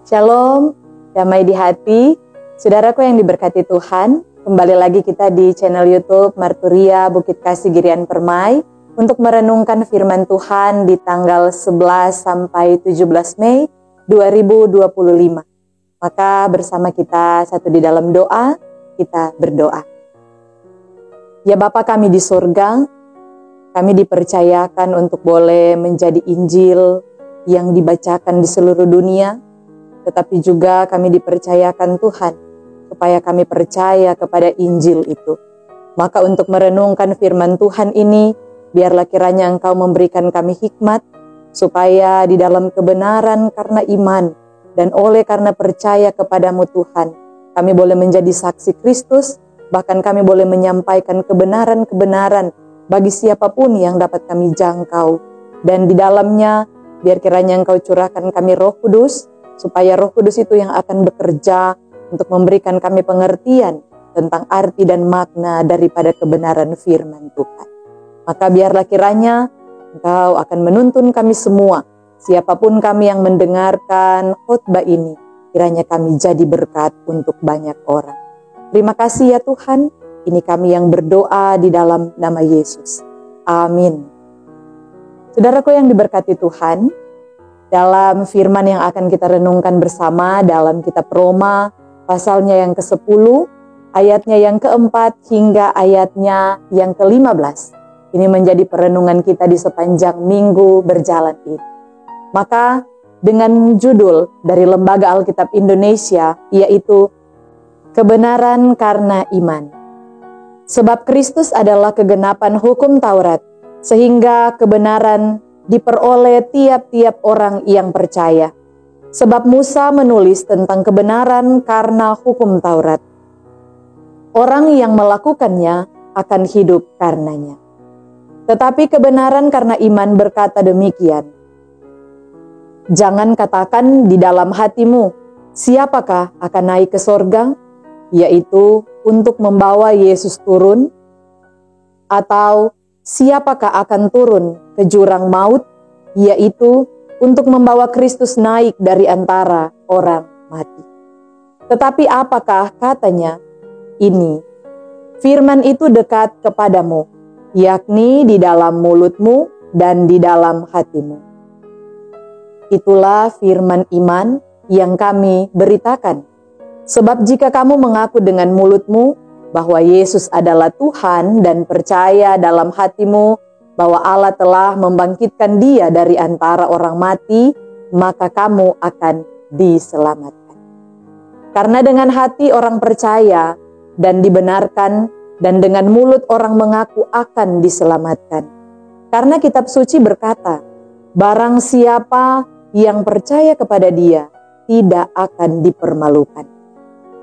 Shalom, damai di hati. Saudaraku yang diberkati Tuhan, kembali lagi kita di channel YouTube Marturia Bukit Kasih Girian Permai untuk merenungkan firman Tuhan di tanggal 11 sampai 17 Mei 2025. Maka bersama kita satu di dalam doa, kita berdoa. Ya Bapa kami di surga, kami dipercayakan untuk boleh menjadi Injil yang dibacakan di seluruh dunia, tetapi juga kami dipercayakan Tuhan, supaya kami percaya kepada Injil itu. Maka untuk merenungkan firman Tuhan ini, biarlah kiranya Engkau memberikan kami hikmat, supaya di dalam kebenaran karena iman, dan oleh karena percaya kepadamu Tuhan, kami boleh menjadi saksi Kristus, bahkan kami boleh menyampaikan kebenaran-kebenaran bagi siapapun yang dapat kami jangkau. Dan di dalamnya, biar kiranya Engkau curahkan kami Roh Kudus, supaya Roh Kudus itu yang akan bekerja untuk memberikan kami pengertian tentang arti dan makna daripada kebenaran firman Tuhan. Maka biarlah kiranya Engkau akan menuntun kami semua, siapapun kami yang mendengarkan khotbah ini, kiranya kami jadi berkat untuk banyak orang. Terima kasih ya Tuhan, ini kami yang berdoa di dalam nama Yesus. Amin. Saudaraku yang diberkati Tuhan, dalam firman yang akan kita renungkan bersama dalam kitab Roma, pasalnya yang ke-10, ayatnya yang ke-4 hingga ayatnya yang ke-15. Ini menjadi perenungan kita di sepanjang minggu berjalan ini. Maka dengan judul dari Lembaga Alkitab Indonesia, yaitu Kebenaran Karena Iman. Sebab Kristus adalah kegenapan hukum Taurat, sehingga kebenaran diperoleh tiap-tiap orang yang percaya. Sebab Musa menulis tentang kebenaran karena hukum Taurat. Orang yang melakukannya akan hidup karenanya. Tetapi kebenaran karena iman berkata demikian. Jangan katakan di dalam hatimu, siapakah akan naik ke sorga? Yaitu untuk membawa Yesus turun. Atau siapakah akan turun ke jurang maut, yaitu untuk membawa Kristus naik dari antara orang mati. Tetapi apakah katanya? Ini, firman itu dekat kepadamu, yakni di dalam mulutmu dan di dalam hatimu. Itulah firman iman yang kami beritakan. Sebab jika kamu mengaku dengan mulutmu bahwa Yesus adalah Tuhan dan percaya dalam hatimu bahwa Allah telah membangkitkan Dia dari antara orang mati, maka kamu akan diselamatkan. Karena dengan hati orang percaya dan dibenarkan, dan dengan mulut orang mengaku akan diselamatkan. Karena kitab suci berkata, barang siapa yang percaya kepada Dia tidak akan dipermalukan.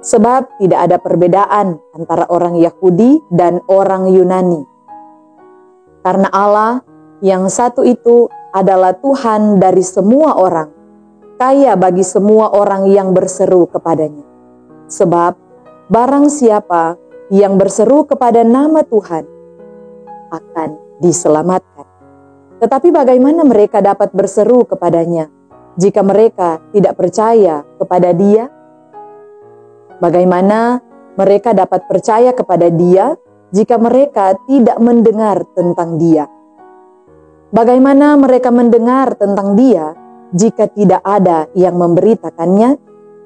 Sebab tidak ada perbedaan antara orang Yahudi dan orang Yunani. Karena Allah yang satu itu adalah Tuhan dari semua orang, kaya bagi semua orang yang berseru kepadanya. Sebab barang siapa yang berseru kepada nama Tuhan akan diselamatkan. Tetapi bagaimana mereka dapat berseru kepadanya jika mereka tidak percaya kepada Dia? Bagaimana mereka dapat percaya kepada Dia jika mereka tidak mendengar tentang Dia? Bagaimana mereka mendengar tentang Dia jika tidak ada yang memberitakannya?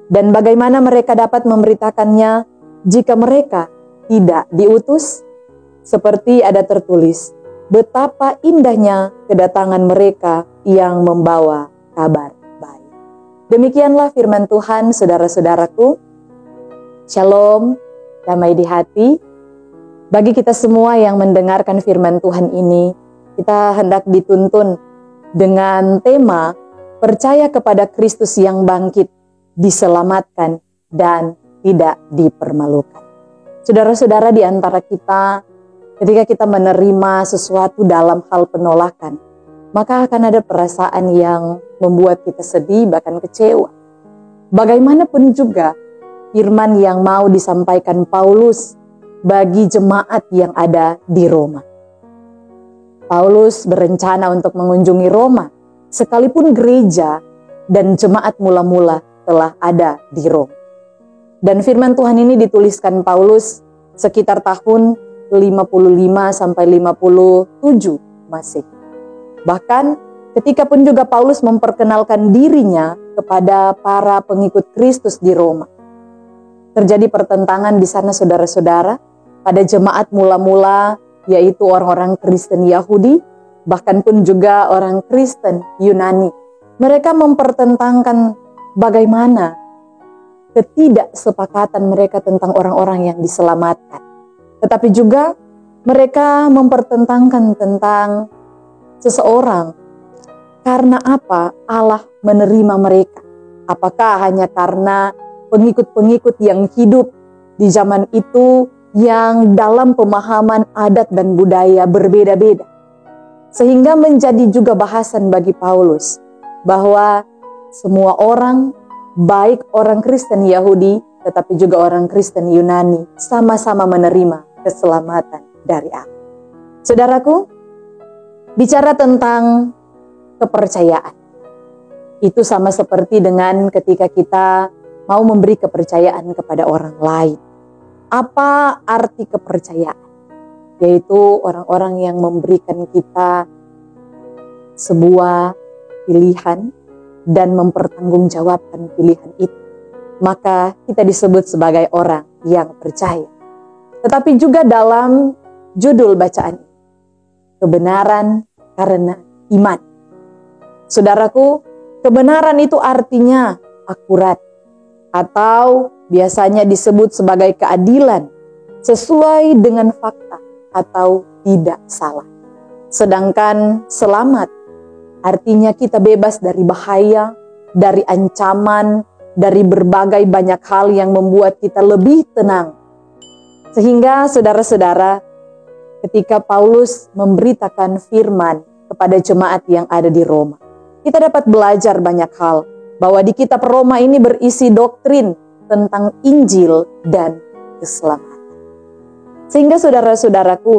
Dan bagaimana mereka dapat memberitakannya jika mereka tidak diutus? Seperti ada tertulis, betapa indahnya kedatangan mereka yang membawa kabar baik. Demikianlah firman Tuhan, saudara-saudaraku. Shalom, damai di hati. Bagi kita semua yang mendengarkan firman Tuhan ini, kita hendak dituntun dengan tema percaya kepada Kristus yang bangkit, diselamatkan, dan tidak dipermalukan. Saudara-saudara, di antara kita, ketika kita menerima sesuatu dalam hal penolakan, maka akan ada perasaan yang membuat kita sedih, bahkan kecewa. Bagaimanapun juga, firman yang mau disampaikan Paulus bagi jemaat yang ada di Roma. Paulus berencana untuk mengunjungi Roma, sekalipun gereja dan jemaat mula-mula telah ada di Roma. Dan firman Tuhan ini dituliskan Paulus sekitar tahun 55 sampai 57 Masehi. Bahkan ketika pun juga Paulus memperkenalkan dirinya kepada para pengikut Kristus di Roma, terjadi pertentangan di sana saudara-saudara pada jemaat mula-mula, yaitu orang-orang Kristen Yahudi, bahkan pun juga orang Kristen Yunani. Mereka mempertentangkan bagaimana ketidaksepakatan mereka tentang orang-orang yang diselamatkan. Tetapi juga mereka mempertentangkan tentang seseorang, karena apa Allah menerima mereka. Apakah hanya karena pengikut-pengikut yang hidup di zaman itu yang dalam pemahaman adat dan budaya berbeda-beda. Sehingga menjadi juga bahasan bagi Paulus bahwa semua orang, baik orang Kristen Yahudi tetapi juga orang Kristen Yunani, sama-sama menerima keselamatan dari Allah. Saudaraku, bicara tentang kepercayaan, itu sama seperti dengan ketika kita mau memberi kepercayaan kepada orang lain. Apa arti kepercayaan? Yaitu orang-orang yang memberikan kita sebuah pilihan dan mempertanggungjawabkan pilihan itu. Maka kita disebut sebagai orang yang percaya. Tetapi juga dalam judul bacaan ini, kebenaran karena iman. Saudaraku, kebenaran itu artinya akurat, atau biasanya disebut sebagai keadilan, sesuai dengan fakta atau tidak salah. Sedangkan selamat artinya kita bebas dari bahaya, dari ancaman, dari berbagai banyak hal yang membuat kita lebih tenang. Sehingga saudara-saudara, ketika Paulus memberitakan firman kepada jemaat yang ada di Roma, kita dapat belajar banyak hal, bahwa di kitab Roma ini berisi doktrin tentang Injil dan keselamatan. Sehingga saudara-saudaraku,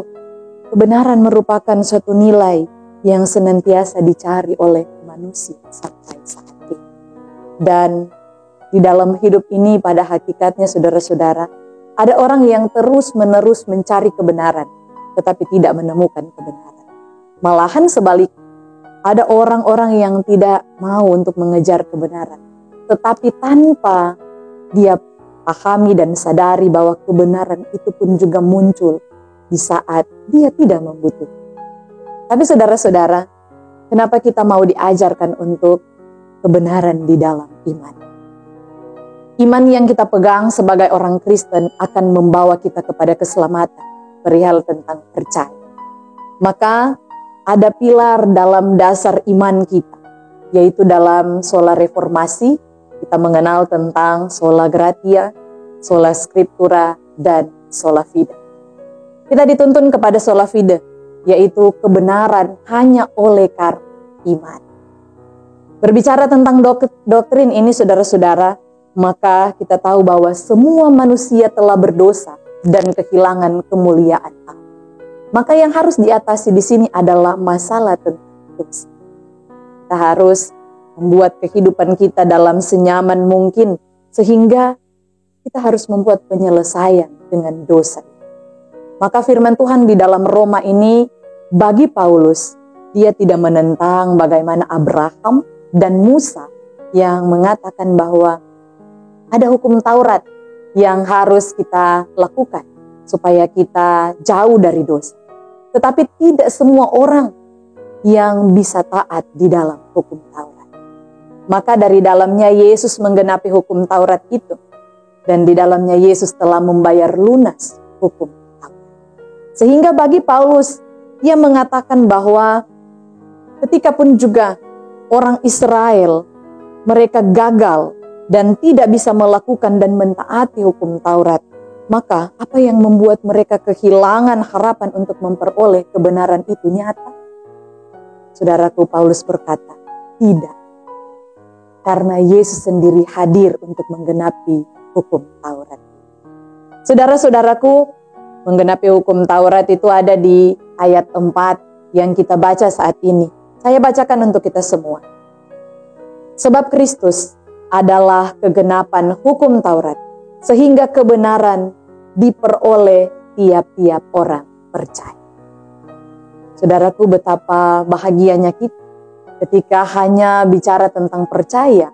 kebenaran merupakan suatu nilai yang senantiasa dicari oleh manusia sampai saat ini. Dan di dalam hidup ini pada hakikatnya saudara-saudara, ada orang yang terus-menerus mencari kebenaran, tetapi tidak menemukan kebenaran. Malahan sebalik, ada orang-orang yang tidak mau untuk mengejar kebenaran, tetapi tanpa dia pahami dan sadari bahwa kebenaran itu pun juga muncul di saat dia tidak membutuhkan. Tapi saudara-saudara, kenapa kita mau diajarkan untuk kebenaran di dalam iman? Iman yang kita pegang sebagai orang Kristen akan membawa kita kepada keselamatan, perihal tentang percaya. Maka ada pilar dalam dasar iman kita, yaitu dalam sola reformasi, kita mengenal tentang sola gratia, sola scriptura, dan sola fide. Kita dituntun kepada sola fide, yaitu kebenaran hanya oleh karena iman. Berbicara tentang doktrin ini saudara-saudara, maka kita tahu bahwa semua manusia telah berdosa dan kehilangan kemuliaan Allah. Maka yang harus diatasi di sini adalah masalah tentang dosa. Kita harus membuat kehidupan kita dalam senyaman mungkin, sehingga kita harus membuat penyelesaian dengan dosa. Maka firman Tuhan di dalam Roma ini, bagi Paulus, dia tidak menentang bagaimana Abraham dan Musa yang mengatakan bahwa ada hukum Taurat yang harus kita lakukan supaya kita jauh dari dosa. Tetapi tidak semua orang yang bisa taat di dalam hukum Taurat. Maka dari dalamnya Yesus menggenapi hukum Taurat itu. Dan di dalamnya Yesus telah membayar lunas hukum Taurat. Sehingga bagi Paulus, dia mengatakan bahwa ketika pun juga orang Israel, mereka gagal dan tidak bisa melakukan dan mentaati hukum Taurat, maka apa yang membuat mereka kehilangan harapan untuk memperoleh kebenaran itu nyata? Saudaraku, Paulus berkata, tidak. Karena Yesus sendiri hadir untuk menggenapi hukum Taurat. Saudara-saudaraku, menggenapi hukum Taurat itu ada di ayat 4 yang kita baca saat ini. Saya bacakan untuk kita semua. Sebab Kristus adalah kegenapan hukum Taurat, sehingga kebenaran diperoleh tiap-tiap orang percaya. Saudaraku, betapa bahagianya kita ketika hanya bicara tentang percaya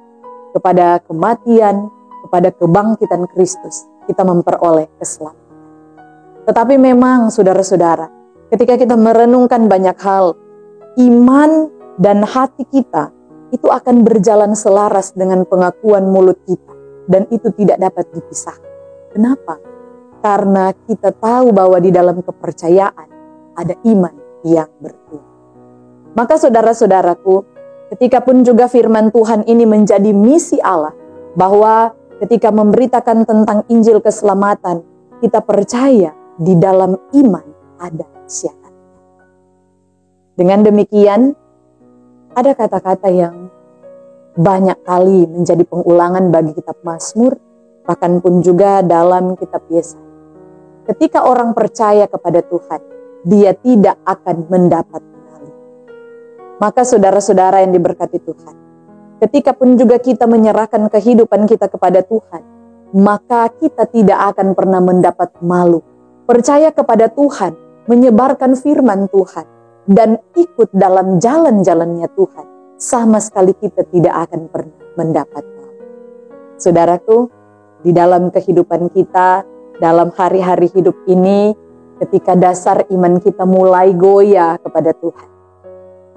kepada kematian, kepada kebangkitan Kristus, kita memperoleh keselamatan. Tetapi memang saudara-saudara, ketika kita merenungkan banyak hal, iman dan hati kita itu akan berjalan selaras dengan pengakuan mulut kita, dan itu tidak dapat dipisahkan. Kenapa? Karena kita tahu bahwa di dalam kepercayaan ada iman yang bertumbuh. Maka saudara-saudaraku, ketika pun juga firman Tuhan ini menjadi misi Allah, bahwa ketika memberitakan tentang Injil keselamatan, kita percaya di dalam iman ada syarat. Dengan demikian, ada kata-kata yang banyak kali menjadi pengulangan bagi kitab Mazmur, bahkan pun juga dalam kitab Yesaya. Ketika orang percaya kepada Tuhan, dia tidak akan mendapat malu. Maka saudara-saudara yang diberkati Tuhan, ketika pun juga kita menyerahkan kehidupan kita kepada Tuhan, maka kita tidak akan pernah mendapat malu. Percaya kepada Tuhan, menyebarkan firman Tuhan, dan ikut dalam jalan-jalannya Tuhan, sama sekali kita tidak akan pernah mendapat malu. Saudaraku, di dalam kehidupan kita, dalam hari-hari hidup ini, ketika dasar iman kita mulai goyah kepada Tuhan,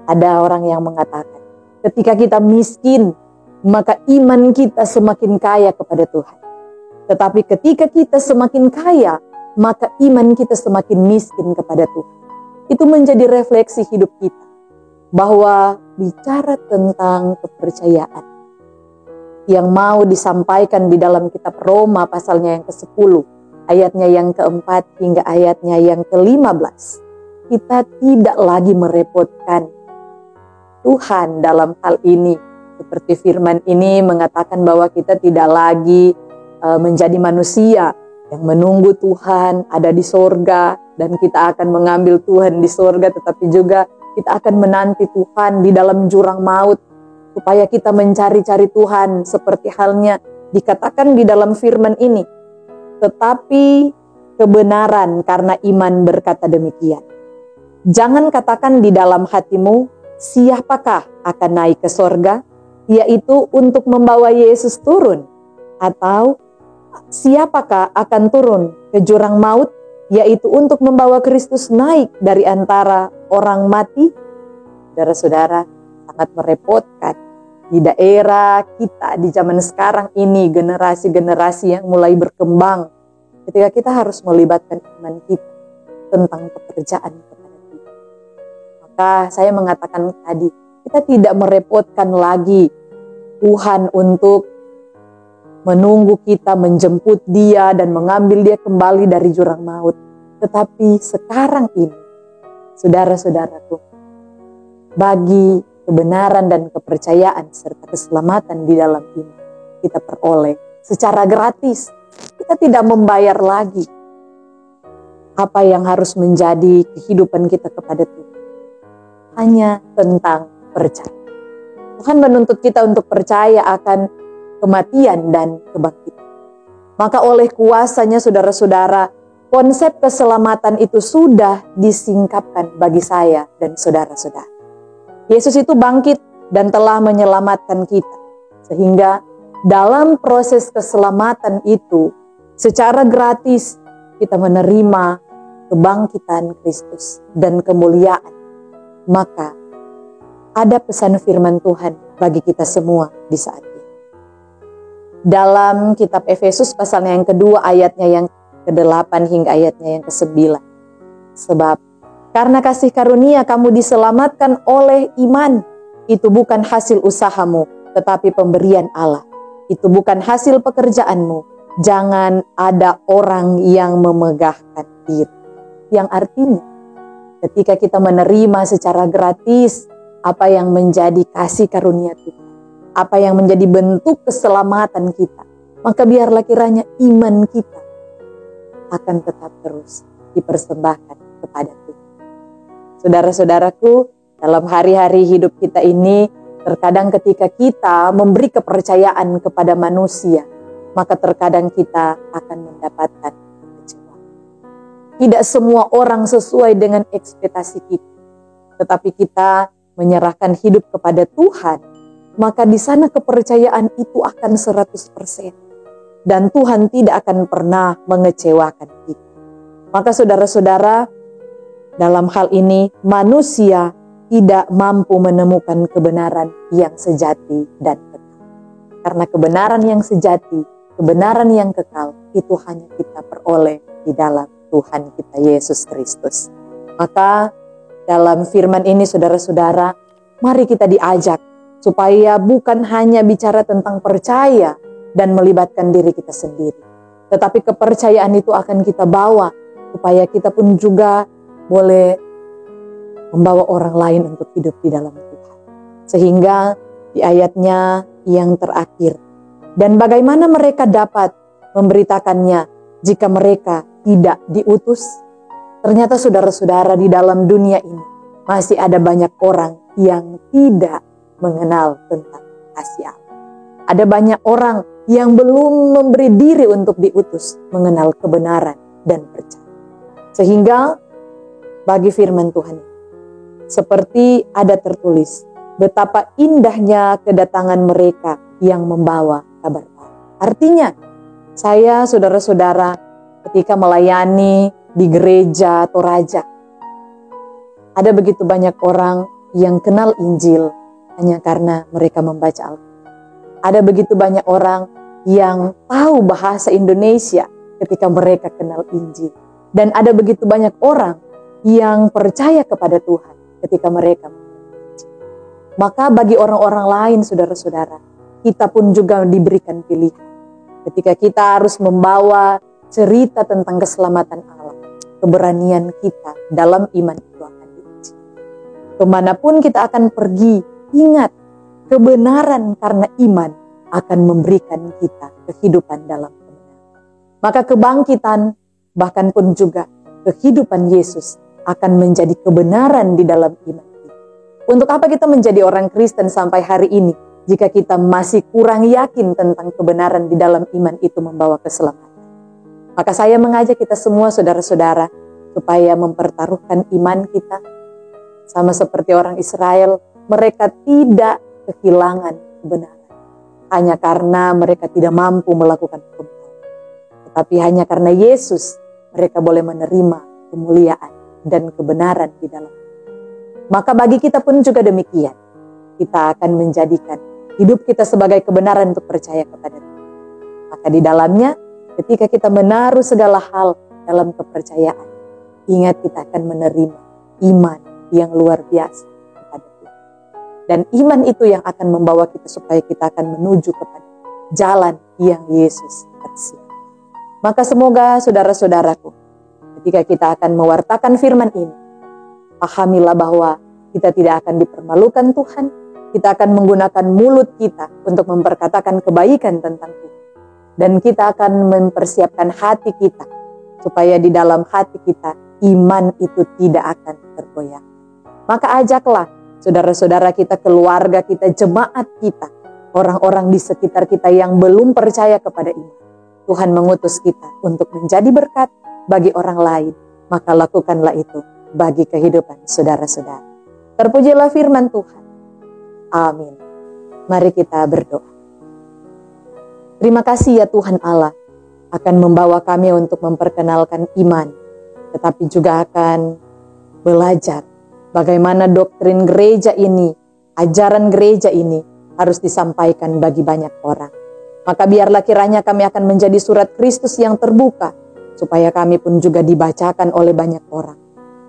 ada orang yang mengatakan, ketika kita miskin, maka iman kita semakin kaya kepada Tuhan. Tetapi ketika kita semakin kaya, maka iman kita semakin miskin kepada Tuhan. Itu menjadi refleksi hidup kita, bahwa bicara tentang kepercayaan yang mau disampaikan di dalam kitab Roma pasalnya yang ke-10, ayatnya yang ke-4 hingga ayatnya yang ke-15. Kita tidak lagi merepotkan Tuhan dalam hal ini. Seperti firman ini mengatakan bahwa kita tidak lagi menjadi manusia yang menunggu Tuhan ada di sorga, dan kita akan mengambil Tuhan di sorga, tetapi juga kita akan menanti Tuhan di dalam jurang maut, supaya kita mencari-cari Tuhan, seperti halnya dikatakan di dalam firman ini. Tetapi kebenaran karena iman berkata demikian. Jangan katakan di dalam hatimu, siapakah akan naik ke sorga, yaitu untuk membawa Yesus turun, atau siapakah akan turun ke jurang maut, yaitu untuk membawa Kristus naik dari antara orang mati. Saudara-saudara, sangat merepotkan di daerah kita di zaman sekarang ini, generasi-generasi yang mulai berkembang, ketika kita harus melibatkan iman kita tentang pekerjaan kepada Tuhan. Maka saya mengatakan tadi, kita tidak merepotkan lagi Tuhan untuk menunggu kita, menjemput dia dan mengambil dia kembali dari jurang maut. Tetapi sekarang ini, saudara-saudaraku, bagi kebenaran dan kepercayaan serta keselamatan di dalam iman, kita peroleh secara gratis. Kita tidak membayar lagi apa yang harus menjadi kehidupan kita kepada Tuhan. Hanya tentang percaya. Tuhan menuntut kita untuk percaya akan kematian dan kebangkitan. Maka oleh kuasanya saudara-saudara, konsep keselamatan itu sudah disingkapkan bagi saya dan saudara-saudara. Yesus itu bangkit dan telah menyelamatkan kita. Sehingga dalam proses keselamatan itu, secara gratis kita menerima kebangkitan Kristus dan kemuliaan. Maka ada pesan firman Tuhan bagi kita semua di saat ini. Dalam kitab Efesus pasalnya yang kedua, ayatnya yang ke-8 hingga ayatnya yang ke-9. Sebab karena kasih karunia kamu diselamatkan oleh iman. Itu bukan hasil usahamu, tetapi pemberian Allah. Itu bukan hasil pekerjaanmu. Jangan ada orang yang memegahkan diri. Yang artinya, ketika kita menerima secara gratis apa yang menjadi kasih karunia Tuhan, apa yang menjadi bentuk keselamatan kita, maka biarlah kiranya iman kita akan tetap terus dipersembahkan kepada Tuhan. Saudara-saudaraku, dalam hari-hari hidup kita ini, terkadang ketika kita memberi kepercayaan kepada manusia, maka terkadang kita akan mendapatkan kekecewaan. Tidak semua orang sesuai dengan ekspektasi kita, tetapi kita menyerahkan hidup kepada Tuhan, maka di sana kepercayaan itu akan 100%. Dan Tuhan tidak akan pernah mengecewakan kita. Maka saudara-saudara, dalam hal ini manusia tidak mampu menemukan kebenaran yang sejati dan kekal. Karena kebenaran yang sejati, kebenaran yang kekal, itu hanya kita peroleh di dalam Tuhan kita Yesus Kristus. Maka dalam firman ini saudara-saudara, mari kita diajak supaya bukan hanya bicara tentang percaya dan melibatkan diri kita sendiri. Tetapi kepercayaan itu akan kita bawa supaya kita pun juga boleh membawa orang lain untuk hidup di dalam Tuhan. Sehingga di ayatnya yang terakhir, dan bagaimana mereka dapat memberitakannya jika mereka tidak diutus? Ternyata saudara-saudara, di dalam dunia ini masih ada banyak orang yang tidak mengenal tentang kasih Allah. Ada banyak orang yang belum memberi diri untuk diutus mengenal kebenaran dan percaya. Sehingga bagi firman Tuhan ini, seperti ada tertulis, betapa indahnya kedatangan mereka yang membawa kabar baik. Artinya, saya saudara-saudara ketika melayani di gereja Toraja, ada begitu banyak orang yang kenal Injil hanya karena mereka membaca Alkitab. Ada begitu banyak orang yang tahu bahasa Indonesia ketika mereka kenal Injil. Dan ada begitu banyak orang yang percaya kepada Tuhan ketika mereka mengenal Injil. Maka bagi orang-orang lain, saudara-saudara, kita pun juga diberikan pilihan. Ketika kita harus membawa cerita tentang keselamatan Allah, keberanian kita dalam iman itu akan diuji. Kemanapun kita akan pergi, ingat, kebenaran karena iman akan memberikan kita kehidupan dalam kebenaran. Maka kebangkitan, bahkan pun juga kehidupan Yesus akan menjadi kebenaran di dalam iman kita. Untuk apa kita menjadi orang Kristen sampai hari ini jika kita masih kurang yakin tentang kebenaran di dalam iman itu membawa keselamatan? Maka saya mengajak kita semua saudara-saudara supaya mempertaruhkan iman kita. Sama seperti orang Israel, mereka tidak kehilangan kebenaran. Hanya karena mereka tidak mampu melakukan kebenaran. Tetapi hanya karena Yesus, mereka boleh menerima kemuliaan dan kebenaran di dalam. Maka bagi kita pun juga demikian. Kita akan menjadikan hidup kita sebagai kebenaran untuk percaya kepada Tuhan. Maka di dalamnya, ketika kita menaruh segala hal dalam kepercayaan, ingat kita akan menerima iman yang luar biasa kepada Tuhan. Dan iman itu yang akan membawa kita supaya kita akan menuju kepada jalan yang Yesus persiapkan. Maka semoga saudara-saudaraku, ketika kita akan mewartakan firman ini, pahamilah bahwa kita tidak akan dipermalukan Tuhan. Kita akan menggunakan mulut kita untuk memperkatakan kebaikan tentang Tuhan. Dan kita akan mempersiapkan hati kita supaya di dalam hati kita iman itu tidak akan tergoyah. Maka ajaklah saudara-saudara kita, keluarga kita, jemaat kita, orang-orang di sekitar kita yang belum percaya kepada iman. Tuhan mengutus kita untuk menjadi berkat bagi orang lain. Maka lakukanlah itu bagi kehidupan saudara-saudara. Terpujilah firman Tuhan. Amin. Mari kita berdoa. Terima kasih ya Tuhan Allah akan membawa kami untuk memperkenalkan iman, tetapi juga akan belajar bagaimana doktrin gereja ini, ajaran gereja ini harus disampaikan bagi banyak orang. Maka biarlah kiranya kami akan menjadi surat Kristus yang terbuka, supaya kami pun juga dibacakan oleh banyak orang.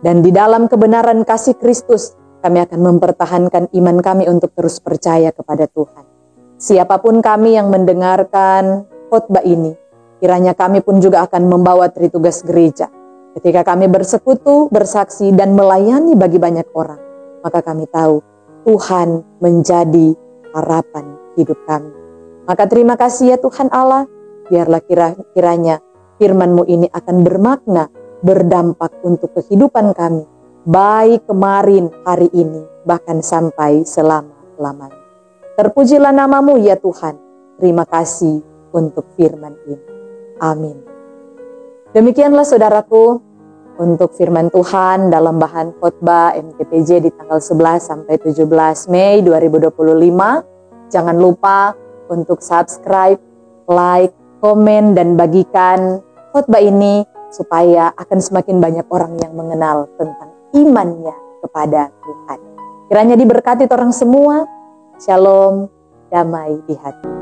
Dan di dalam kebenaran kasih Kristus, kami akan mempertahankan iman kami untuk terus percaya kepada Tuhan. Siapapun kami yang mendengarkan khotbah ini, kiranya kami pun juga akan membawa tritugas gereja. Ketika kami bersekutu, bersaksi, dan melayani bagi banyak orang, maka kami tahu Tuhan menjadi harapan hidup kami. Maka terima kasih ya Tuhan Allah, biarlah kiranya firman-Mu ini akan bermakna, berdampak untuk kehidupan kami, baik kemarin, hari ini, bahkan sampai selama-lamanya. Terpujilah namamu ya Tuhan. Terima kasih untuk firman ini. Amin. Demikianlah saudaraku, untuk firman Tuhan dalam bahan khotbah MTPJ di tanggal 11 sampai 17 Mei 2025. Jangan lupa untuk subscribe, like, komen, dan bagikan khotbah ini supaya akan semakin banyak orang yang mengenal tentang imannya kepada Tuhan. Kiranya diberkati orang semua. Shalom, damai di hati.